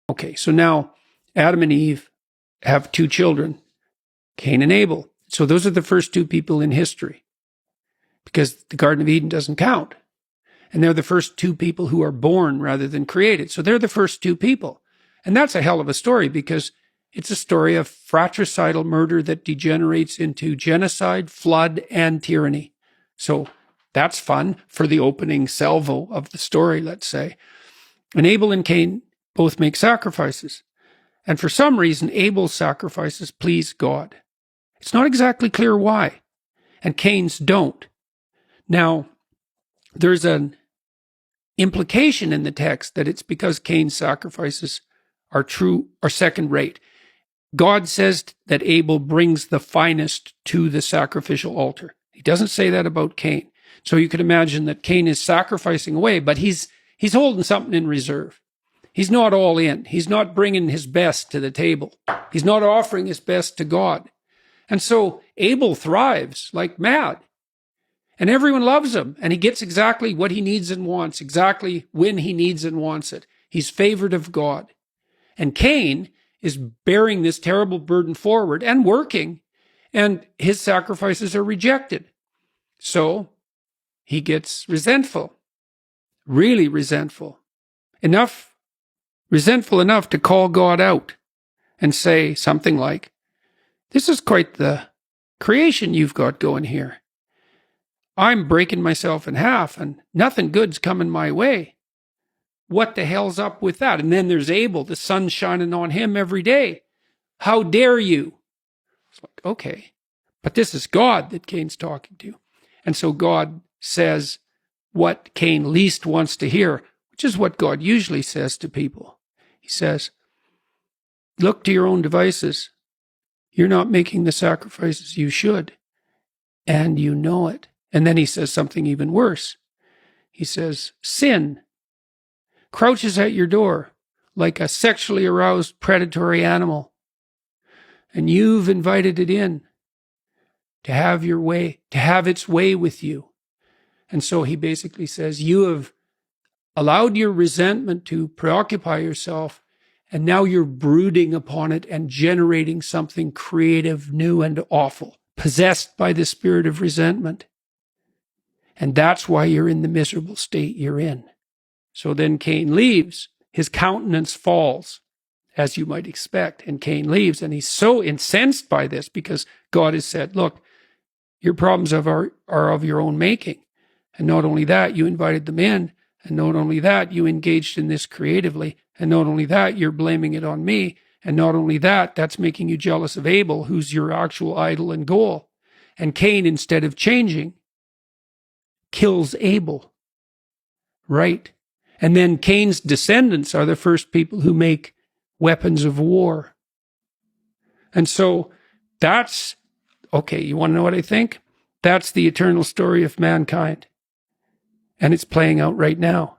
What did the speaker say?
Okay, so now Adam and Eve have two children, Cain and Abel. So those are the first two people in history because the Garden of Eden doesn't count. And they're the first two people who are born rather than created. So they're the first two people. And that's a hell of a story because it's a story of fratricidal murder that degenerates into genocide, flood, and tyranny. So that's fun for the opening salvo of the story, let's say. And Abel and Cain both make sacrifices. And for some reason, Abel's sacrifices please God. It's not exactly clear why. And Cain's don't. Now, there's an implication in the text that it's because Cain's sacrifices are second rate. God says that Abel brings the finest to the sacrificial altar. He doesn't say that about Cain. So you could imagine that Cain is sacrificing away, but he's holding something in reserve. He's not all in. He's not bringing his best to the table. He's not offering his best to God. And so Abel thrives like mad. And everyone loves him. And he gets exactly what he needs and wants, exactly when he needs and wants it. He's favored of God. And Cain is bearing this terrible burden forward and working, and his sacrifices are rejected. So he gets resentful, really resentful enough to call God out and say something like, "This is quite the creation you've got going here. I'm breaking myself in half and nothing good's coming my way. What the hell's up with that?" And then there's Abel, the sun's shining on him every day. "How dare you?" It's like, okay, but this is God that Cain's talking to. And so God says what Cain least wants to hear, which is what God usually says to people. He says, "Look to your own devices. You're not making the sacrifices you should, and you know it." And then he says something even worse. He says, "Sin crouches at your door like a sexually aroused predatory animal, and you've invited it in to have your way, to have its way with you." And so he basically says, you have allowed your resentment to preoccupy yourself, and now you're brooding upon it and generating something creative, new, and awful, possessed by the spirit of resentment. And that's why you're in the miserable state you're in. So then Cain leaves. His countenance falls, as you might expect. And Cain leaves, and he's so incensed by this because God has said, look, your problems are of your own making. And not only that, you invited them in. And not only that, you engaged in this creatively. And not only that, you're blaming it on me. And not only that, that's making you jealous of Abel, who's your actual idol and goal. And Cain, instead of changing, kills Abel. Right? And then Cain's descendants are the first people who make weapons of war. And so that's, okay, you want to know what I think? That's the eternal story of mankind. And it's playing out right now.